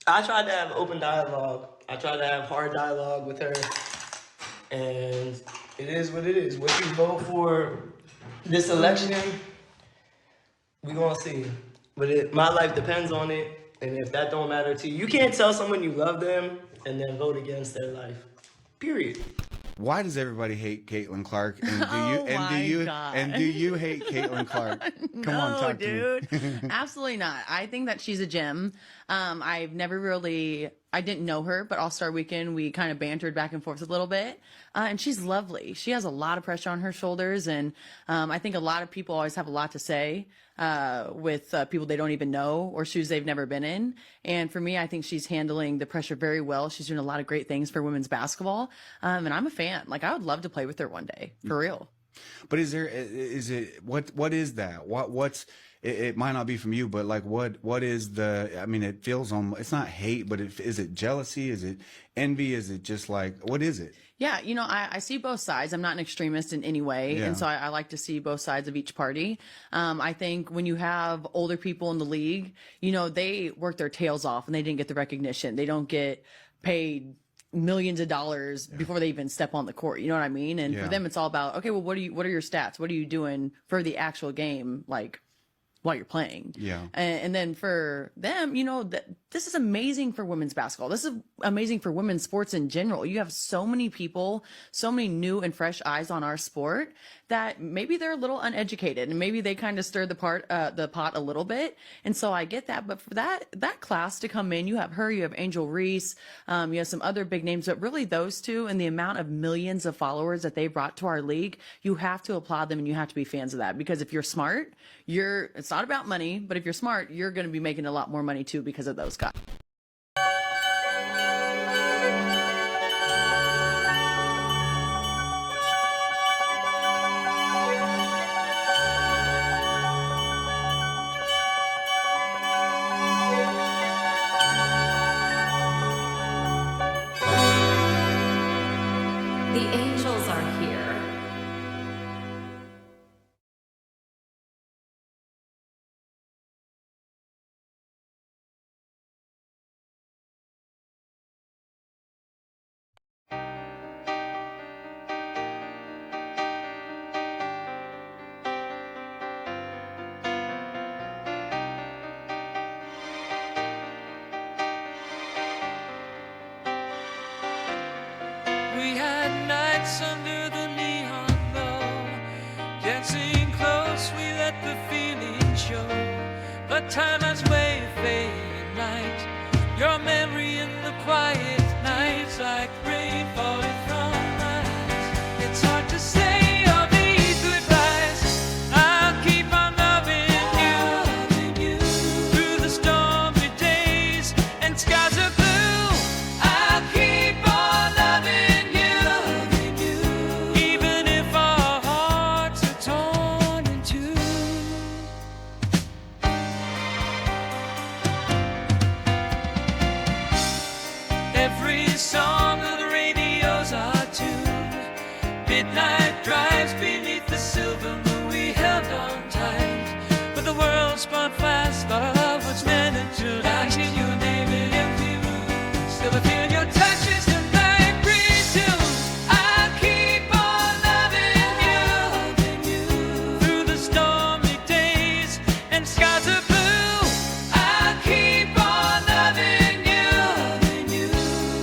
I tried to have open dialogue. I tried to have hard dialogue with her, and it is what it is. What you vote for this election, we gonna see. But my life depends on it, and if that don't matter to you, you can't tell someone you love them and then vote against their life. Period. Why does everybody hate Caitlyn Clark? And do you Oh and do my you God. and do you hate Caitlyn Clark? Come on, No, talk dude. to me. Absolutely not. I think that she's a gem. I've never really, I didn't know her, but All Star Weekend, we kind of bantered back and forth a little bit. And she's lovely. She has a lot of pressure on her shoulders. And I think a lot of people always have a lot to say with people they don't even know or shoes they've never been in. And for me, I think she's handling the pressure very well. She's doing a lot of great things for women's basketball. And I'm a fan. Like, I would love to play with her one day, for real. But is it what is that? What's it might not be from you, but like what is the? I mean, it feels on. It's not hate, but is it jealousy? Is it envy? Is it just like what is it? Yeah, I see both sides. I'm not an extremist in any way. Yeah. And so I like to see both sides of each party. I think when you have older people in the league, they work their tails off and they didn't get the recognition. They don't get paid millions of dollars before they even step on the court. You know what I mean? And for them, it's all about, okay, well, what are your stats? What are you doing for the actual game? Like, while you're playing. Yeah. And then for them, this is amazing for women's basketball. This is amazing for women's sports in general. You have so many people, so many new and fresh eyes on our sport that maybe they're a little uneducated and maybe they kind of stir the pot a little bit. And so I get that. But for that class to come in, you have her, you have Angel Reese, you have some other big names, but really those two and the amount of millions of followers that they brought to our league, you have to applaud them and you have to be fans of that. Because if you're smart, it's not about money, but if you're smart, you're going to be making a lot more money too because of those guys. The angels are here. We had nights under the neon glow, dancing close, we let the feeling show. But time has way of fading light, your memory in the quiet nights, like rain falling from my eyes. It's hard to say all these goodbyes. I'll keep on loving you through the stormy days and skies are blue. I'll keep on loving you, even if our hearts are torn in two. Every song of the radios are tuned. Midnight drives beneath the silver moon, we held on tight. But the world spun fast, thought our love was meant to last. In your name in empty rooms, still I feel your touch as the night resumes. I'll keep on loving you through the stormy days and skies are blue. I'll keep on loving you,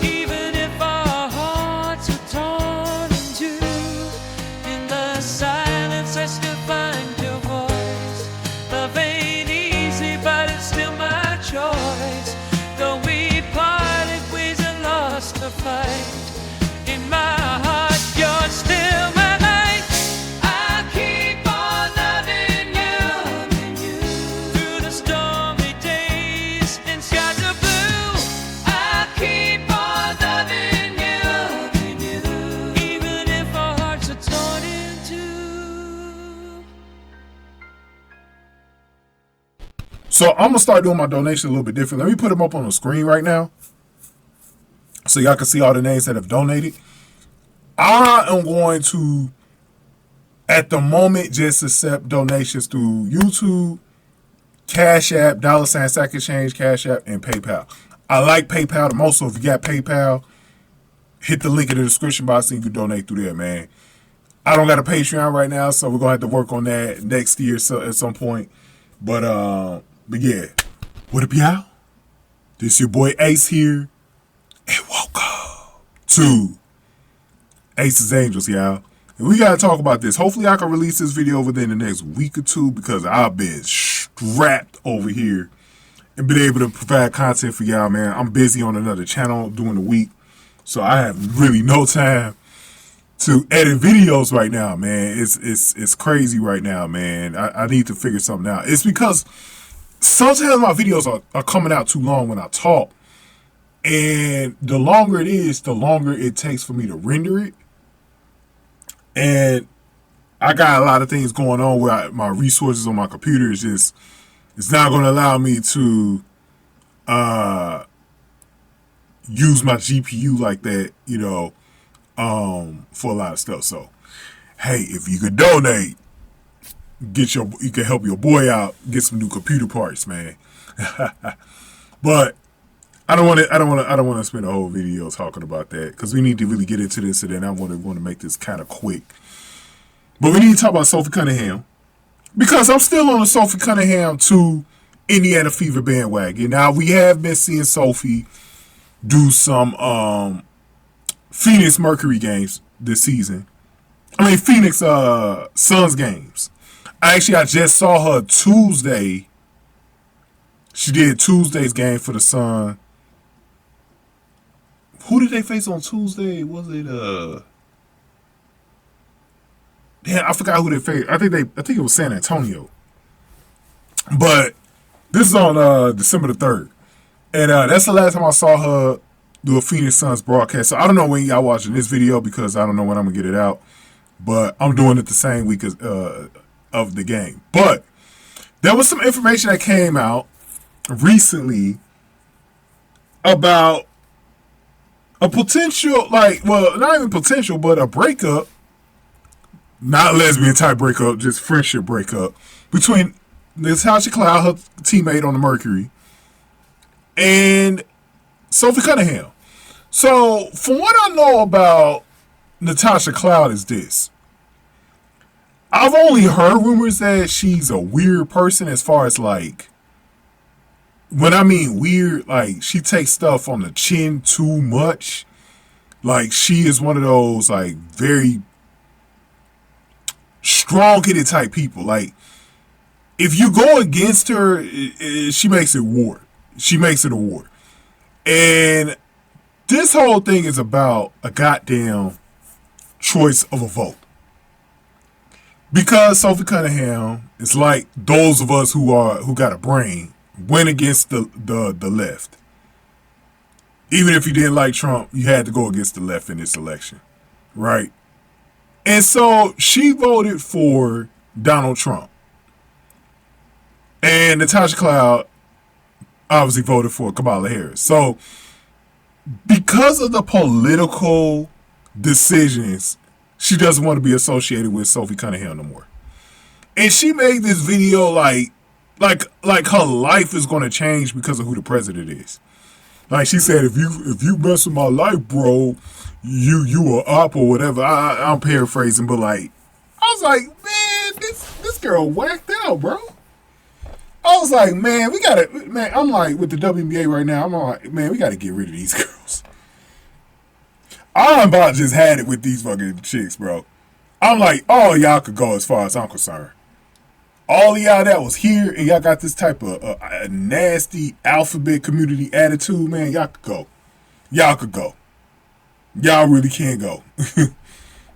even if our hearts are torn in two. In the silence, I still find your voice. Love ain't easy, but it's still my choice. Though we parted ways and lost the fight, in my heart, you're still my light. I'll keep on loving you through the stormy days and skies are blue. I'll keep on loving you, even if our hearts are torn in two. So I'm gonna start doing my donation a little bit different. Let me put them up on the screen right now, so y'all can see all the names that have donated. I am going to, at the moment, just accept donations through YouTube, Cash App, $ Sack Exchange, Cash App, and PayPal. I like PayPal the most, so if you got PayPal, hit the link in the description box and you can donate through there, man. I don't got a Patreon right now, so we're gonna have to work on that next year at some point. But yeah, what up, y'all? This your boy Ace here, and welcome to Ace's Angels, y'all. And we gotta talk about this. Hopefully, I can release this video within the next week or two because I've been strapped over here and been able to provide content for y'all, man. I'm busy on another channel during the week, so I have really no time to edit videos right now, man. It's crazy right now, man. I need to figure something out. It's because sometimes my videos are coming out too long when I talk. And the longer it is, the longer it takes for me to render it. And I got a lot of things going on where my resources on my computer is just, it's not going to allow me to use my GPU like that, you know, for a lot of stuff. So, hey, if you could donate, you can help your boy out, get some new computer parts, man. But I don't want to spend a whole video talking about that because we need to really get into this, and then I want to make this kind of quick. But we need to talk about Sophie Cunningham because I'm still on the Sophie Cunningham to Indiana Fever bandwagon. Now we have been seeing Sophie do some Phoenix Mercury games this season. I mean, Phoenix Suns games. I just saw her Tuesday. She did Tuesday's game for the Sun. Who did they face on Tuesday? Was it damn, I forgot who they faced. I think it was San Antonio. But this is on December the 3rd. And that's the last time I saw her do a Phoenix Suns broadcast. So I don't know when y'all watching this video because I don't know when I'm gonna get it out. But I'm doing it the same week as of the game. But there was some information that came out recently about a potential, not even potential, but a breakup, not lesbian type breakup, just friendship breakup between Natasha Cloud, her teammate on the Mercury, and Sophie Cunningham. So, from what I know about Natasha Cloud is this. I've only heard rumors that she's a weird person as far as when I mean weird, she takes stuff on the chin too much. She is one of those, very strong-headed type people. If you go against her, she makes it war. She makes it a war. And this whole thing is about a goddamn choice of a vote. Because Sophie Cunningham is like those of us who got a brain, went against the left. Even if you didn't like Trump, you had to go against the left in this election. Right? And so she voted for Donald Trump. And Natasha Cloud obviously voted for Kamala Harris. So because of the political decisions, she doesn't want to be associated with Sophie Cunningham no more. And she made this video like her life is going to change because of who the president is. She said, if you mess with my life, bro, you are up or whatever. I'm paraphrasing, but I was like, man, this girl whacked out, bro. I was like, man, I'm like, with the WNBA right now, I'm like, man, we got to get rid of these girls. I'm about just had it with these fucking chicks, bro. I'm like, all y'all could go as far as I'm concerned. All of y'all that was here and y'all got this type of a nasty alphabet community attitude, man, y'all could go. Y'all could go. Y'all really can go.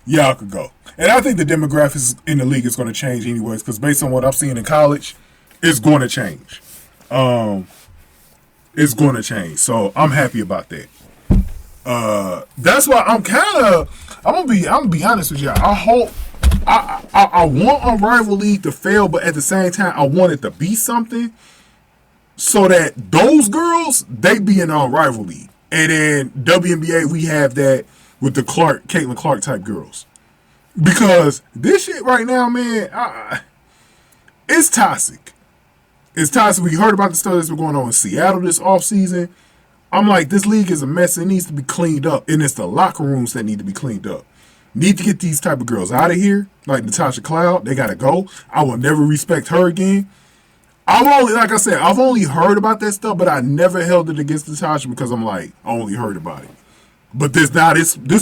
Y'all could go. And I think the demographics in the league is going to change anyways, because based on what I'm seeing in college, it's going to change. It's going to change. So I'm happy about that. That's why I'm gonna be honest with y'all. I hope I want Unrivaled League to fail, but at the same time I want it to be something so that those girls, they be in Unrivaled League. And then WNBA, we have that with the Caitlyn Clark type girls. Because this shit right now, man, it's toxic. It's toxic. We heard about the stuff that's been going on in Seattle this offseason. I'm like, this league is a mess. It needs to be cleaned up. And it's the locker rooms that need to be cleaned up. Need to get these type of girls out of here. Like Natasha Cloud. They got to go. I will never respect her again. Like I said, I've only heard about that stuff, but I never held it against Natasha because I'm like, I only heard about it. But this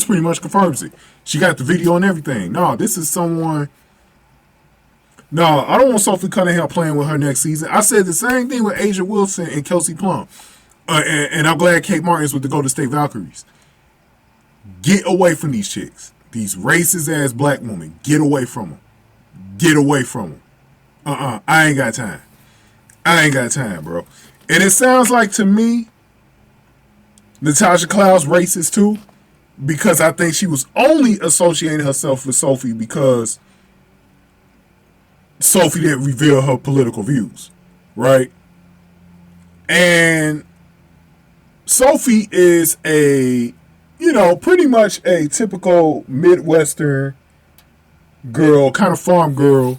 pretty much confirms it. She got the video and everything. No, this is someone. No, I don't want Sophie Cunningham playing with her next season. I said the same thing with Asia Wilson and Kelsey Plum. And I'm glad Kate Martin's with the Golden State Valkyries. Get away from these chicks. These racist ass black women. Get away from them. Get away from them. I ain't got time. I ain't got time, bro. And it sounds like to me, Natasha Cloud's racist too, because I think she was only associating herself with Sophie because Sophie didn't reveal her political views, right? And Sophie is pretty much a typical Midwestern girl, kind of farm girl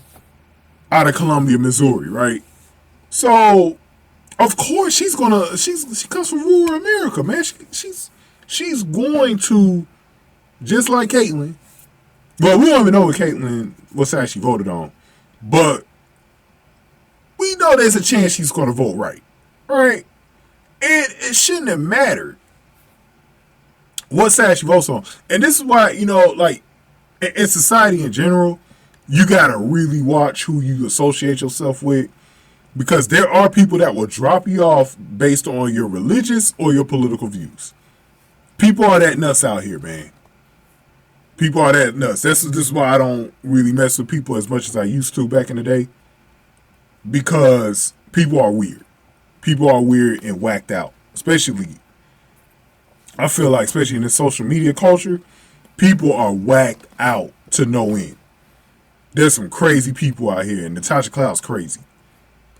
out of Colombia, Missouri, right? So, of course, she comes from rural America, man. She's going to, just like Caitlyn. Well, we don't even know what side she voted on. But we know there's a chance she's going to vote right. Right? And it shouldn't have mattered what side she votes on. And this is why, like, in society in general, you got to really watch who you associate yourself with. Because there are people that will drop you off based on your religious or your political views. People are that nuts out here, man. People are that nuts. This is why I don't really mess with people as much as I used to back in the day. Because people are weird. People are weird and whacked out. I feel like, especially in the social media culture, people are whacked out to no end. There's some crazy people out here, and Natasha Cloud's crazy.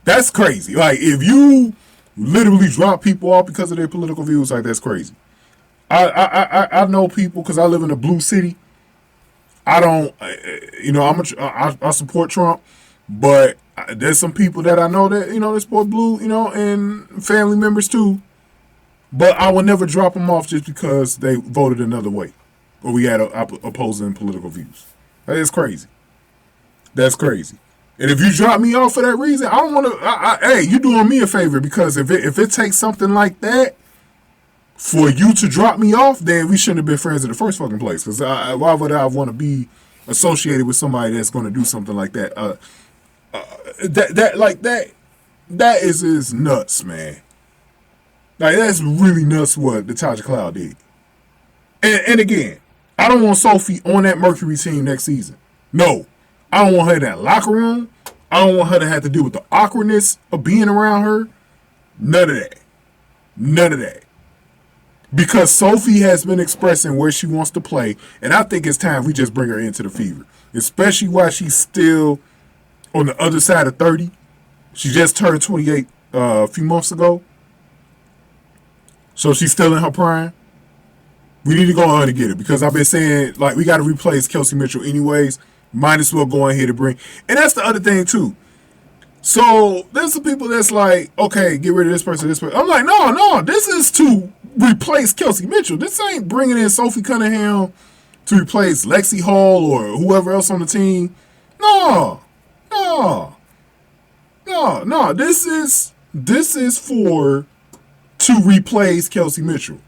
That's crazy. Like, if you literally drop people off because of their political views, like, that's crazy. I know people because I live in a blue city. I don't, I support Trump, but there's some people that I know that, they support blue, and family members too. But I will never drop them off just because they voted another way or we had opposing political views. That is crazy. That's crazy. And if you drop me off for that reason, I don't want to. Hey, you doing me a favor because if it takes something like that for you to drop me off, then we shouldn't have been friends in the first fucking place. Because why would I want to be associated with somebody that's going to do something like that? That is nuts, man. Like, that's really nuts what Natasha Cloud did. And again, I don't want Sophie on that Mercury team next season. No. I don't want her in that locker room. I don't want her to have to deal with the awkwardness of being around her. None of that. None of that. Because Sophie has been expressing where she wants to play, and I think it's time we just bring her into the Fever. Especially while she's still on the other side of 30. She just turned 28 a few months ago. So she's still in her prime. We need to go on to get her because I've been saying, like, we got to replace Kelsey Mitchell anyways. Might as well go in here to bring. And that's the other thing, too. So, there's some people that's like, okay, get rid of this person, this person. I'm like, no, this is to replace Kelsey Mitchell. This ain't bringing in Sophie Cunningham to replace Lexie Hull or whoever else on the team. No. This is to replace Kelsey Mitchell.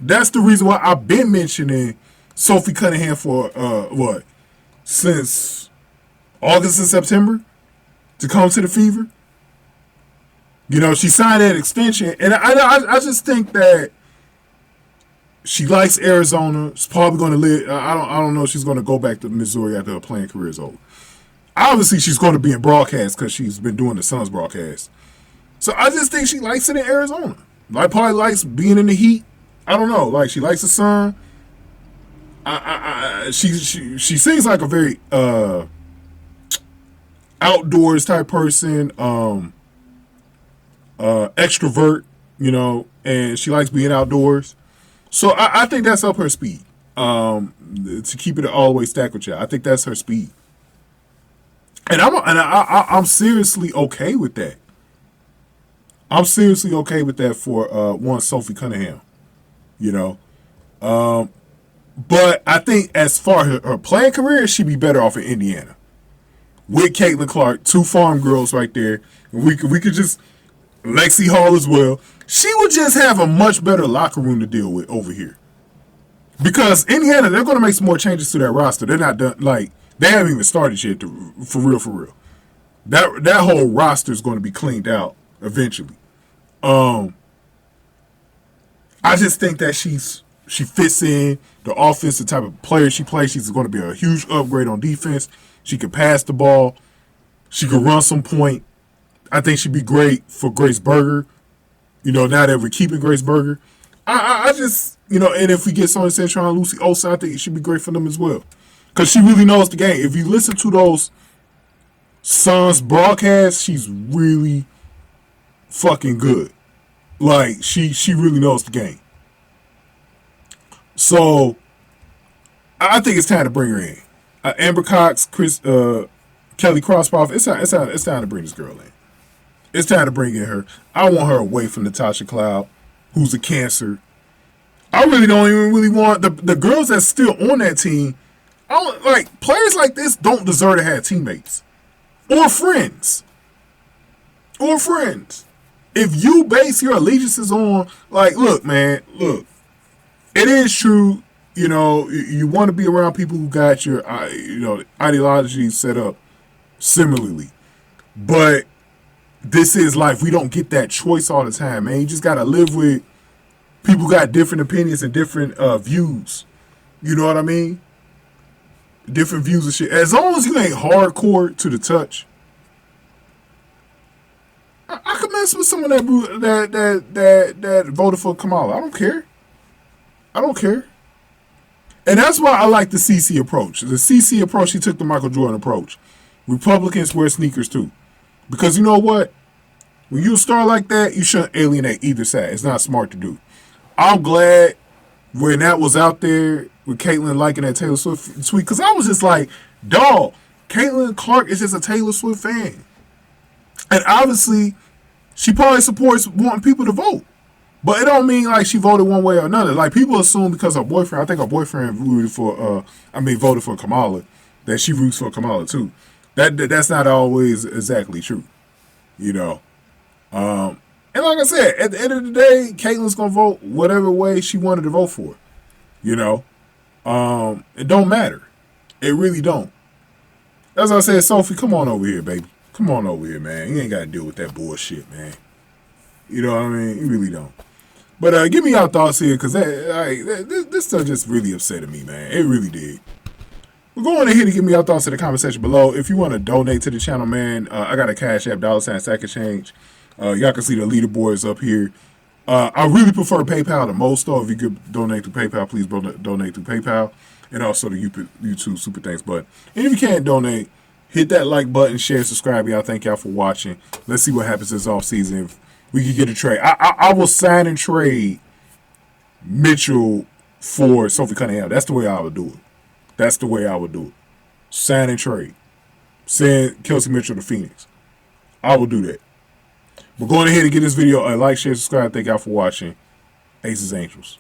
That's the reason why I've been mentioning Sophie Cunningham for, since August and September to come to the Fever. She signed that extension, and I just think that she likes Arizona. She's probably going to live. I don't know if she's going to go back to Missouri after her playing career is over. Obviously, she's going to be in broadcast because she's been doing the Suns broadcast. So I just think she likes it in Arizona. Like, probably likes being in the heat. I don't know. Like, she likes the sun. She seems like a very outdoors type person, extrovert, and she likes being outdoors. So I think that's up her speed. To keep it all the way stacked with you, I think that's her speed, and I'm seriously okay with that. I'm seriously okay with that for one Sophie Cunningham. You know, but I think as far as her playing career, she'd be better off in Indiana with Caitlyn Clark, 2 farm girls right there. We could just Lexie Hull as well. She would just have a much better locker room to deal with over here. Because Indiana, they're going to make some more changes to that roster. They're not done, like, they haven't even started yet, for real. That whole roster is going to be cleaned out eventually. I just think that she fits in the offense, the type of player she plays. She's going to be a huge upgrade on defense. She can pass the ball. She can run some point. I think she'd be great for Grace Berger. You know, now that we're keeping Grace Berger. I just, you know, and if we get Sonya Centron and Lucy Olsen, I think it should be great for them as well. Because she really knows the game. If you listen to those Suns broadcasts, she's really fucking good. Like, she really knows the game. So, I think it's time to bring her in. Amber Cox, Kelly Crossoff, it's time to bring this girl in. It's time to bring in her. I want her away from Natasha Cloud, who's a cancer. I really don't even really want the girls that's still on that team. Like, players like this don't deserve to have teammates or friends. If you base your allegiances on, like, look, man, look, it is true. You know, you want to be around people who got your, ideology set up similarly, but this is life. We don't get that choice all the time, man. You just got to live with people who got different opinions and different views. You know what I mean? Different views and shit. As long as you ain't hardcore to the touch, I could mess with someone that voted for Kamala. I don't care. And that's why I like the CC approach. The CC approach, he took the Michael Jordan approach. Republicans wear sneakers too. Because you know what? When you a star like that, you shouldn't alienate either side. It's not smart to do. I'm glad when that was out there with Caitlyn liking that Taylor Swift tweet. Because I was just like, dog, Caitlyn Clark is just a Taylor Swift fan. And obviously, she probably supports wanting people to vote. But it don't mean like she voted one way or another. Like, people assume because her boyfriend, I think her boyfriend voted for Kamala, that she roots for Kamala too. That's not always exactly true, you know. And like I said, at the end of the day, Caitlyn's gonna vote whatever way she wanted to vote for, you know. It don't matter. It really don't. As I said, Sophie, come on over here, baby. Come on over here, man. You ain't got to deal with that bullshit, man. You know what I mean? You really don't. But give me your thoughts here, because this stuff just really upsetted me, man. It really did. We're going ahead and give me your thoughts in the comment section below. If you want to donate to the channel, man, I got a Cash App, $Sack Exchange. Y'all can see the leaderboards up here. I really prefer PayPal the most, though. If you could donate to PayPal, please donate to PayPal. And also the YouTube Super Thanks button. And if you can't donate, hit that like button, share, subscribe. Y'all, thank y'all for watching. Let's see what happens this offseason. If we could get a trade. I will sign and trade Mitchell for Sophie Cunningham. That's the way I would do it. Sign and trade. Send Kelsey Mitchell to Phoenix. I will do that. We're going ahead and get this video a like, share, subscribe. Thank y'all for watching. Aces Angels.